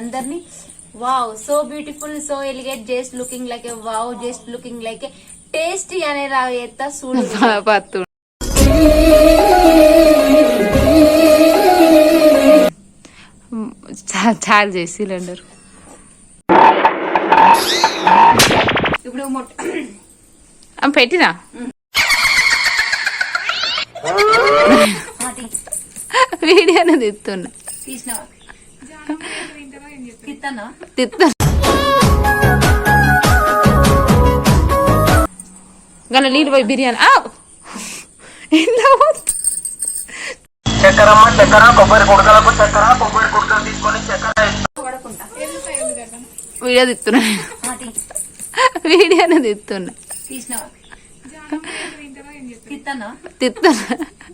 అందరినీ wow so beautiful so ఎలిగేట్ just looking like ఏ wow just looking like ఏ tasty అనే రాత సూడు పత్తు చాలు చేసి సిలిండర్ ఇప్పుడు పెట్టినా వీడియోనే తిత్తున్నా గల నీళ్ళు పోయి బిర్యానీ చక్కెర చక్కెర కొబ్బరి కుడకలకు చక్కెర కొబ్బరి కుడకలు తీసుకొని చక్కెర వీడియో తిత్తున్నా వీడియోనే తిత్తున్నా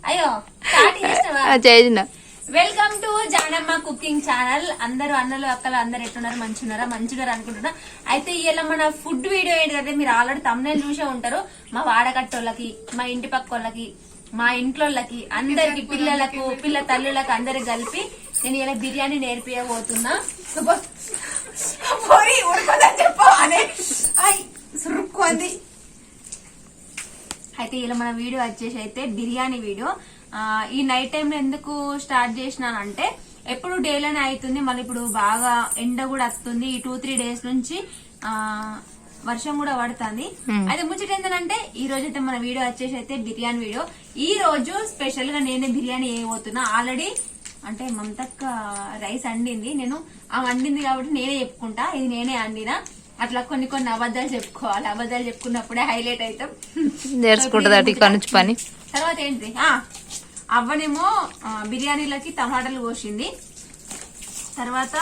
అయ్యో చేసిన welcome to Janamma cooking channel. అందరూ అన్నలు అక్కలు అందరు ఎట్టున్నారు, మంచిగా మంచిగా అనుకుంటున్నా. అయితే ఇలా మన ఫుడ్ వీడియో ఏంటంటే మీరు ఆల్రెడీ తమ్ముళ్ళు చూసే ఉంటారు. మా వాడకట్టోళ్ళకి, మా ఇంటి పక్కోళ్ళకి, మా ఇంట్లోళ్ళకి, అందరికి పిల్లలకు, పిల్ల తల్లులకు అందరికి కలిపి నేను ఇలా బిర్యానీ నేర్పియబోతున్నా. సురుక్కుంది. అయితే ఇలా మన వీడియో వచ్చేసి అయితే బిర్యానీ వీడియో. ఈ నైట్ టైం లో ఎందుకు స్టార్ట్ చేసినానంటే ఎప్పుడు డేలోనే అవుతుంది, మళ్ళీ ఇప్పుడు బాగా ఎండ కూడా వస్తుంది. ఈ 2-3 డేస్ నుంచి వర్షం కూడా పడుతుంది. అయితే ముచ్చట ఏంటంటే ఈ రోజు అయితే మన వీడియో వచ్చేసి అయితే బిర్యానీ వీడియో. ఈ రోజు స్పెషల్ గా నేనే బిర్యానీ వేయబోతున్నా. ఆల్రెడీ అంటే మమతక్క రైస్ వండింది, నేను ఆ వండింది కాబట్టి నేనే చెప్పుకుంటా, ఇది నేనే వండినా. అట్లా కొన్ని కొన్ని అబద్ధాలు చెప్పుకోవాలి, అబద్ధాలు చెప్పుకున్నప్పుడే హైలైట్ అవుతాం. నేర్చుకుంటుంది పని. తర్వాత ఏంటి, అవ్వనేమో బిర్యానీలకి టమాటాలు కోసింది. తర్వాత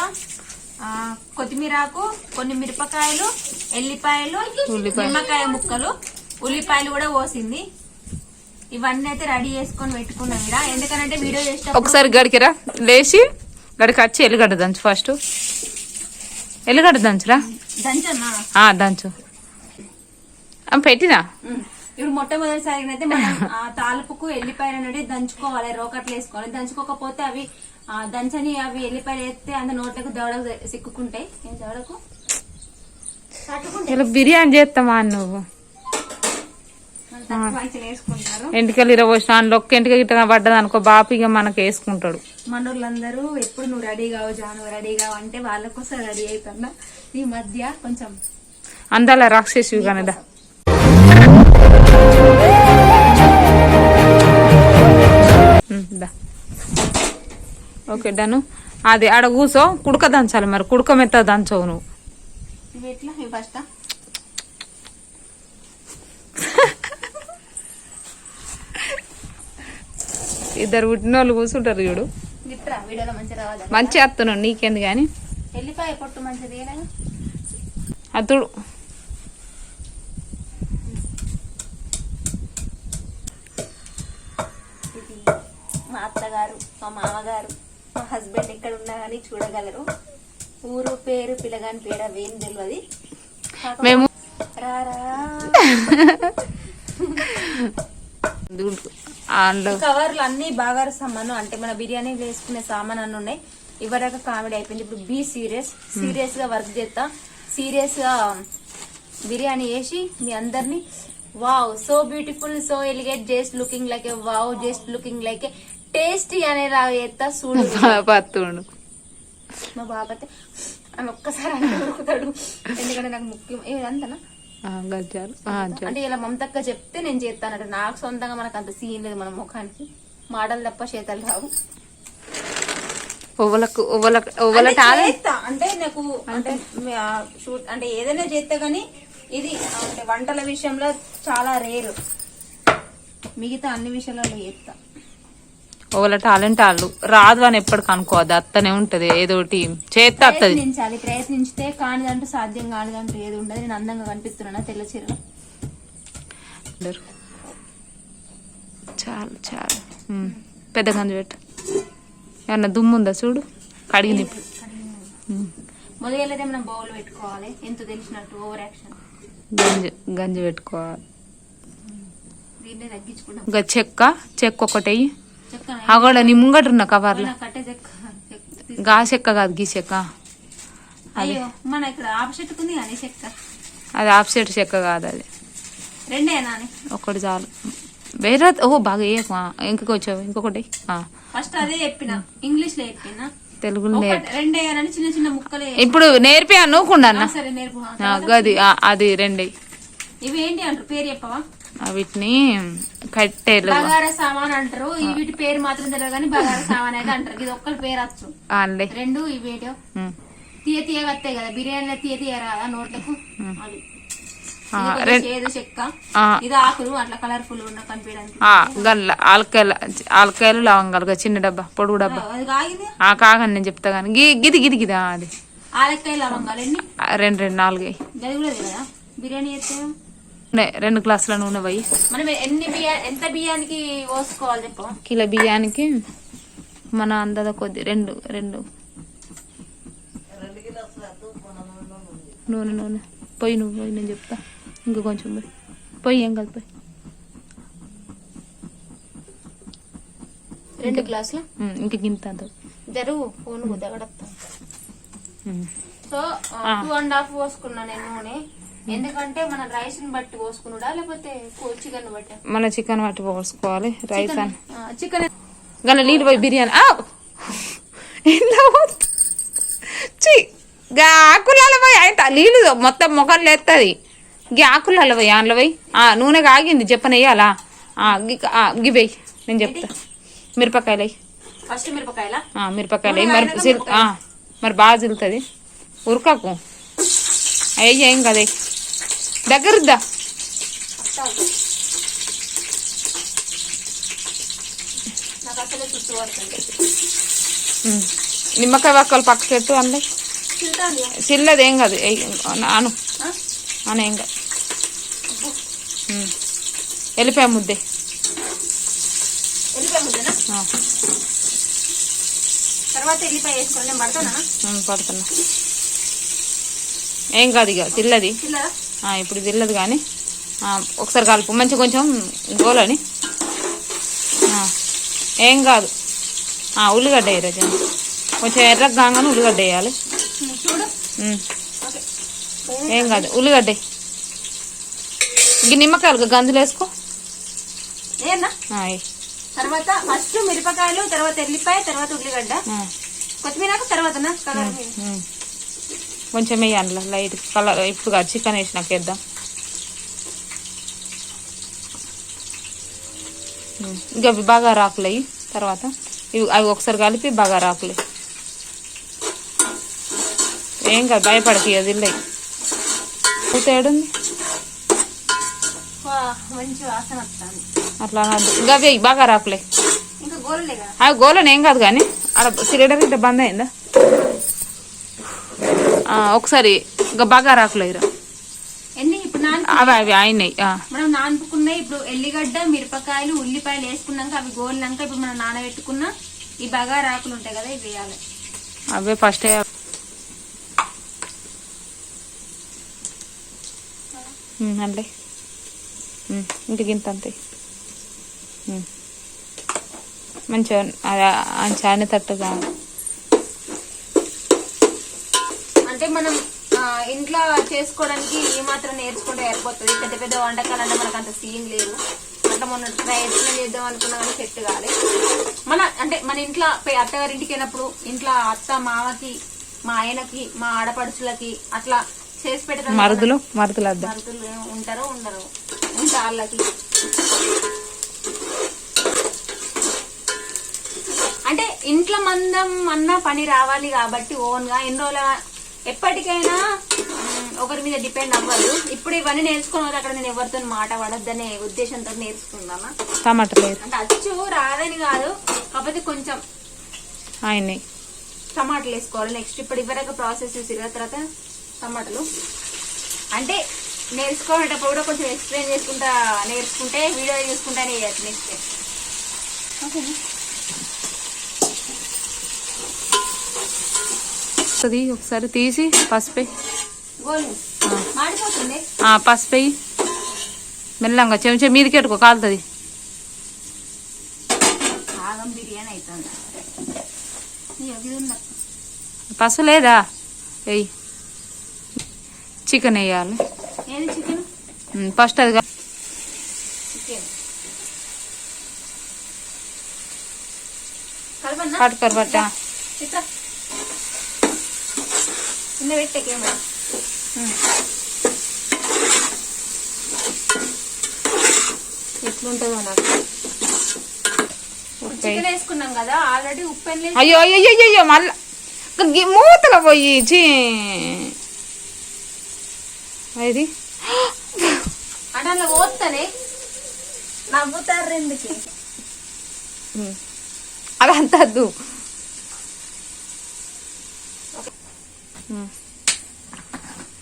కొత్తిమీరాకు, కొన్ని మిరపకాయలు, ఎల్లిపాయలు, నిమ్మకాయ ముక్కలు, ఉల్లిపాయలు కూడా కోసింది. ఇవన్నీ అయితే రెడీ చేసుకొని పెట్టుకున్నాం ఇక్కడ. ఎందుకంటే వీడియో చేస్తే ఒకసారి గడికిరా లేచి గడికి వచ్చి ఎల్లిగడ్డ దంచు. ఫస్ట్ ఎల్లిగడ్డ దంచురా, దంచు పెట్టినా. ఇప్పుడు మొట్టమొదటిసారి అయితే మనం తాలుపుకు ఎల్లిపాయలు అనేది దంచుకోవాలి, రోకట్లు వేసుకోవాలి. దంచుకోకపోతే అవి దంచని అవి ఎల్లిపాయలు వేస్తే అంత నోట్లకు దవడకు సిక్కుంటాయి. దవడకు బిర్యానీ చేస్తామా నువ్వు? వేసుకుంటారు. ఎంటికలు ఇరవోసిన ఒక్క ఎంటిక గిట్ట పడ్డది అనుకో, బాపిగా మనకు వేసుకుంటాడు. మనోళ్ళందరూ ఎప్పుడు నువ్వు రెడీ కావు జాను రెడీ కావు అంటే వాళ్ళ కోసం రెడీ అవుతున్నా. ఈ మధ్య కొంచెం అందాల రాక్షసి కనదా. ఓకే డను. అది ఆడ కూసో, కుడక దంచాలి. మరి కుడక మెత్త దంచవు నువ్వు. ఫస్ట్ ఇద్దరు పుట్టిన వాళ్ళు కూర్చుంటారు చూడు, మంచి అత్తను నీకేంది గాని. ఎల్లిపాయ పొట్టు మంచిది అతుడు. మా అత్తగారు, మా మామగారు, మా హస్బెండ్ ఎక్కడ ఉన్నా కానీ చూడగలరు. ఊరు పేరు పిల్లగాని పేడ వేం తెలియదు. మేము కవర్లు అన్ని బాగా సామాను అంటే మన బిర్యానీ వేసుకునే సామాన్ అన్ని ఉన్నాయి. ఇవరకు కామెడీ అయిపోయింది. ఇప్పుడు బీ సీరియస్ గా వర్క్ చేస్తా. సీరియస్ గా బిర్యానీ వేసి మీ అందరినీ wow so beautiful so ఎలిగేట్ just looking like ఏ వావ్ జస్ట్ లుకింగ్ లైక్ ఏ టేస్టీ అనే రాత సూడు పత్తుండు. మా బాబతే అని ఒక్కసారి అనుకుంటాడు. ఎందుకంటే నాకు ముఖ్యం ఏదంతనా అంటే ఇలా మమతక్క చెప్తే నేను చేస్తానంట. నాకు సొంతంగా మనకు అంత సీన్ లేదు మన ముఖానికి. మాటలు తప్ప చేతలు రావు. అంటే నాకు అంటే షూట్ అంటే ఏదైనా చేస్తే గానీ ఇది అంటే వంటల విషయంలో చాలా రేరు. మిగతా అన్ని విషయాలలో చేస్తా. వాళ్ళ టాలెంట్ వాళ్ళు రాదు అని ఎప్పటికి అనుకోవద్దు, అత్తనే ఉంటది ఏదోటి చేస్తే అత్తది. ప్రయత్నించితే కానిదంటూ సాధ్యం కానిదంటూ ఏది ఉండదు. నేను అందంగా కనిపిస్తున్నా తెల్ల చీరలో. చాలు చాలు పెద్ద గంజి పెట్టు. ఏమన్నా దుమ్ము ఉందా చూడు, కడిగి మొదలైతే మనం బౌల్ పెట్టుకోవాలి. ఎంత తెలిసినట్టు ఓవర్ యాక్షన్. గంజి పెట్టుకోవాలి. దీన్ని తగ్గించుకుంటాం. ఇంకా చెక్క ఒకటి అగోడ నీ ముంగట ఉన్న కవర్లో. గా చెక్క కాదు, గీ చెక్క. అయ్యో మన ఇక్కడ ఆపోజిట్ ఉంది కానీ చెక్క అది ఆఫ్సెట్ చెక్క కాదు, అది రెండేనా అని ఒకటి చాలు. వేరే ఓహో బాగా ఇంకొకొచ్చావు ఇంకొకటి ఫస్ట్ అదే చెప్పిన, ఇంగ్లీష్ లో చెప్పిన, తెలుగులో రెండేయాలని చిన్న చిన్న ముక్కలే. ఇప్పుడు నేర్పి అనుకుండా సరే నేర్పు. గది అది రెండే. ఇవి ఏంటి అంటారు, పేరు చెప్పవా? వీటిని కట్టెలు బగారా సామాన్ అంటారు. వీటి పేరు మాత్రం తెలియదు కానీ బగారా సామాన్ అయితే అంటారు. ఇది ఒక్కరి పేరు వచ్చు. రెండు ఇవేటో తీయ తీయ వస్తాయి కదా, బిర్యానీలో తీయ తీయ రాదా నోట్లకు, అది చేదు చెక్క. ఇది ఆకులు అట్లా కలర్ఫుల్ ఉన్న కనిపించడానికి. గల్ల ఆలకాయలు లవంగాలు చిన్న డబ్బా పొడుగు డబ్బా. అది కాగింది కాగని నేను చెప్తా కానీ గిది గిది గిదా అది ఆలకాయ లవంగాలు ఎన్ని? రెండు 4 గది కూడా తెలియదా బిర్యానీ చేస్తే? 2 గ్లాసుల నూనె పోయి. మనం ఎంత బియ్యానికి పోసుకోవాలి చెప్ప? కిలో బియ్యానికి మన అందద కొద్ది రెండు నూనె పొయ్యి. నువ్వు పోయి నేను చెప్తా. ఇంకా కొంచెం పొయ్యి ఏం కాదు పోయి. 2 గ్లాసులు ఇంకా గింత జరుగు ఫోన్ దగ్గడతా. సో 2.5 పోసుకున్నా నేను నూనె. ఎందుకంటే మన రైస్ ని బట్టి పోసుకున్నాడా లేకపోతే చికెన్ బట్టి? మన చికెన్ బట్టి పోసుకోవాలి. రైస్ అని చికెన్ గల నీళ్ళు పోయి బిర్యానీ ఆకులలో పోయి అయితే నీళ్ళు మొత్తం ముఖం లేస్తుంది. ఆకులలో పోయి అందులో పోయి నూనె కాగింది చెప్పనెయ్యాలా? గివేయి నేను చెప్తా. మిరపకాయలు ఫస్ట్ మిరపకాయలు మరి బాగా తిరుగుతుంది. ఉరకకు అయ్యి ఏం కదే దగ్గరద్దా. నిమ్మకాయ వక్కలు పక్కకెట్టు అందులో చిల్లది ఏం కాదు. అను ఏం కాదు. వెళ్ళిపోయా ముద్దే పడుతున్నా ఏం కాదు ఇక తిల్లది. ఇప్పుడు తిల్లదు కానీ ఒకసారి కలుపు మంచిగా కొంచెం గోలని. ఏం కాదు. ఉల్లిగడ్డ వేయరాజు కొంచెం ఎర్రగా కాగానే ఉల్లిగడ్డ వేయాలి. ఏం కాదు ఉల్లిగడ్డ. ఇంక నిమ్మకాయలు గంజులు వేసుకో. తర్వాత ఫస్ట్ మిరపకాయలు, తర్వాత ఎల్లిపాయ, తర్వాత ఉల్లిగడ్డ, కొత్తిమీర, తర్వాత కొంచెం వేయాలి లైట్ కలర్. ఇప్పుడు చికెన్ వేసినాక వేద్దాం. ఇంకా అవి బాగా రాకులు అయ్యి తర్వాత అవి ఒకసారి కలిపి బాగా రాకులు. ఏం కాదు భయపడకి అది ఇల్లయి పూతేడుంది అట్లా ఇంకా అవి బాగా రాకులే. అవి గోలని ఏం కాదు కానీ అక్కడ సిలిండర్ ఇట్లా బంద్ అయిందా ఒకసారి ఇంకా బాగా రాకులేరా అవి అయినాయి. మనం నానుకున్నాయి. ఇప్పుడు ఎల్లిగడ్డ, మిరపకాయలు, ఉల్లిపాయలు వేసుకున్నాక అవి గోలినాక ఇప్పుడు మనం నానబెట్టుకున్న ఈ బగారా ఆకులు ఉంటాయి కదా ఇవి వేయాలి. అవే ఫస్ట్ అంటే ఇంటికి ఇంత అంతే మంచిగా చాని తట్టుగా. అంటే మనం ఇంట్లో చేసుకోవడానికి ఏ మాత్రం నేర్చుకుంటే అయిపోతుంది. పెద్ద పెద్ద వంటకాలు అంటే మనకు అంత సీన్ లేదు. అట్లా మొన్న ప్రయత్నం చేద్దాం అనుకున్నా కానీ సెట్ కాదు. మన ఇంట్లో అత్తగారింటికి వెళ్ళినప్పుడు ఇంట్లో అత్త మామకి, మా ఆయనకి, మా ఆడపడుచులకి అట్లా చేసి పెట్టడం. మరుదులు ఉంటారో ఉండరు ఉంటా వాళ్ళకి. అంటే ఇంట్లో మందం అన్న పని రావాలి కాబట్టి ఓన్ గా ఎన్ని రోజుల ఎప్పటికైనా ఒకరి మీద డిపెండ్ అవ్వదు. ఇప్పుడు ఇవన్నీ నేర్చుకుని అక్కడ నేను ఎవరితో మాట పడొద్దనే ఉద్దేశంతో నేర్చుకుందామా. టమాటాలు అంటే అచ్చు రాదని కాదు, కాకపోతే కొంచెం టమాటాలు వేసుకోవాలి. నెక్స్ట్ ఇప్పుడు ఇవరకు ప్రాసెస్ చూసి తర్వాత టమాటాలు అంటే నేర్చుకునేటప్పుడు కూడా కొంచెం ఎక్స్ప్లెయిన్ చేసుకుంటా నేర్చుకుంటే వీడియో చూసుకుంటానే చేయొచ్చు. నెక్స్ట్ ఓకేనా. ఒకసారి తీసి పసుపు మాడిపోతుంది. పసుపు మెల్లంగా చెంచా మీదకి ఎట్టుకో కాలుతుంది. బిర్యానీ అవుతుంది. పసుపు లేదా వెయ్యి చికెన్ వేయాలి. ఏది చికెన్? ఫస్ట్ అది చికెన్ కలపన్నా? కట్టుకరబట్ట ఇట్లా చిన్న పెట్టే కెమెరా. ఎట్లుంటుందో నాకు. చికెన్ వేసుకున్నాం కదా ఆల్రెడీ. ఉప్పు ఎన్ని? అయ్యో అయ్యో అయ్యో మళ్ళా మూతలో పోయి అది అంటే అట్లా పోతానే నవ్వుతారు ఎందుకు? అదంతా వద్దు.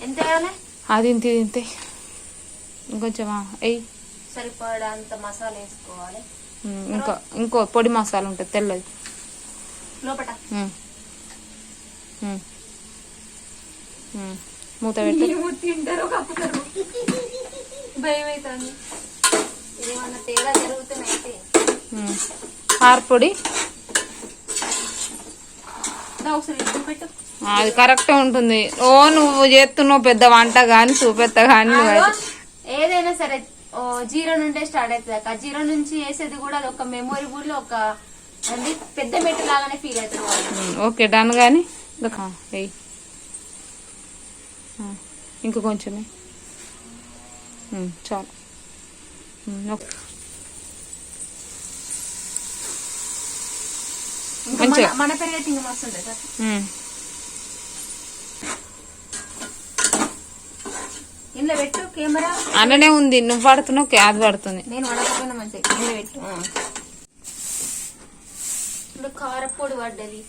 ఎంత వేయాలి? అది ఇంతే ఇంకొంచెమా ఎయ్యి. సరిపడంత మసాలా వేసుకోవాలి. ఇంకో పొడి మసాలా ఉంటుంది తెల్లది లోపట. మూత పెట్టి తింటారు కప్పుతారు. భయం అవుతుంది. ఇదేమన్నా తేడా జరుగుతున్నాయితే. కారపొడి ఒకసారి ఇడ్డు పెట్టు. అది కరెక్ట్ ఉంటుంది. ఓ నువ్వు చేస్తున్నావు పెద్ద వంట గాని చూపెత్త గాని ఏదైనా సరే జీరో నుండే స్టార్ట్ అవుతుంది అక్క. జీరో నుంచి వేసేది కూడా అది ఒక మెమొరబుల్, ఒక పెద్ద మెట్టు లాగానే ఫీల్ అవుతుంది. ఓకే డన్ గాని ఇంక కొంచెమే చాలు. మన పెరిగే తింగ మస్తు ఉంటుంది సార్. ఇంట్లో పెట్టు కెమెరా. అలానే ఉంది. నువ్వు పడుతున్నావు క్యాబ్ పడుతుంది. నేను పడకపోయినా మంచిగా ఇంట్లో పెట్టు. ఇప్పుడు కారపొడి పడ్డది.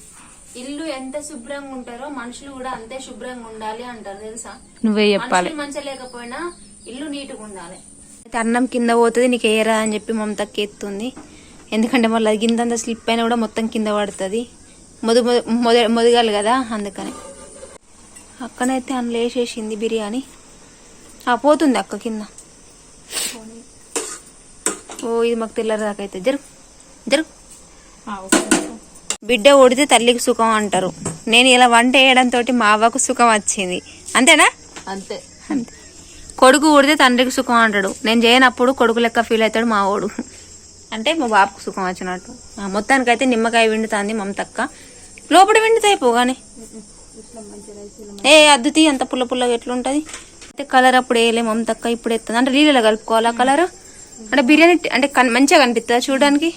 ఇల్లు ఎంత శుభ్రంగా ఉంటారో మనుషులు కూడా అంతే శుభ్రంగా ఉండాలి అంటారు తెలుసా? నువ్వే చెప్పాలి. మంచిగా లేకపోయినా ఇల్లు నీట్గా ఉండాలి. అన్నం కింద పోతుంది నీకు ఏరా అని చెప్పి మమతకి ఎత్తుంది. ఎందుకంటే మళ్ళీ అది కిందంతా స్లిప్ అయినా కూడా మొత్తం కింద పడుతుంది. మొదగాలి కదా అందుకని. అక్కనైతే అందులో వేసేసింది బిర్యానీ. పోతుంది అక్క కింద. ఓ ఇది మాకు తెల్లదాకైతే జరుగు జరుగు. బిడ్డ ఓడితే తల్లికి సుఖం అంటారు. నేను ఇలా వంట వేయడంతో మా అవ్వకు సుఖం వచ్చింది. అంతేనా? అంతే అంతే. కొడుకు ఊడితే తండ్రికి సుఖం అంటాడు. నేను చేయనప్పుడు కొడుకు లెక్క ఫీల్ అవుతాడు మా ఓడు. అంటే మా బాబుకు సుఖం వచ్చినట్టు. మొత్తానికైతే నిమ్మకాయ విండుతుంది మమతక్క. లోపల విండుతాయి పోగానే. అద్దుతి అంత పుల్ల పుల్లగా ఎట్లుంటది. అయితే కలర్ అప్పుడు వేయలే మమతక్క, ఇప్పుడు ఎత్తుంది. అంటే నీళ్ళలో కలుపుకోవాలా కలర్? అంటే బిర్యానీ అంటే మంచిగా కనిపిస్తుందా చూడడానికి?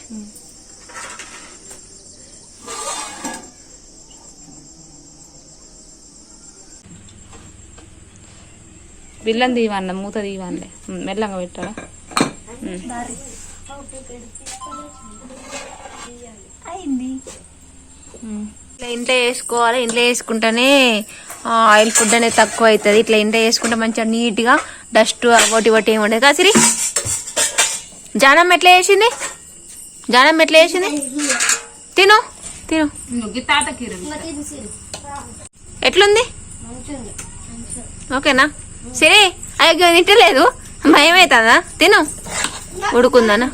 బిల్లం తీయవన్న మూత తీయవన్లే మెల్లంగా పెట్టాలా. ఇట్లా ఇంట్లో వేసుకోవాలి. ఇంట్లో వేసుకుంటేనే ఆయిల్ ఫుడ్ అనేది తక్కువ అవుతుంది. ఇట్లా ఇంట్లో వేసుకుంటే మంచిగా నీట్గా డస్ట్ ఒకటి ఏమి ఉండదు. కాసిరి జానం ఎట్లా వేసింది? జానం ఎట్లా వేసింది? తిను తిను. ఎట్లుంది? ఓకేనా? సరే అయ్యో తింటలేదు భయం అవుతుందా? తిను ఉడుకుందానా?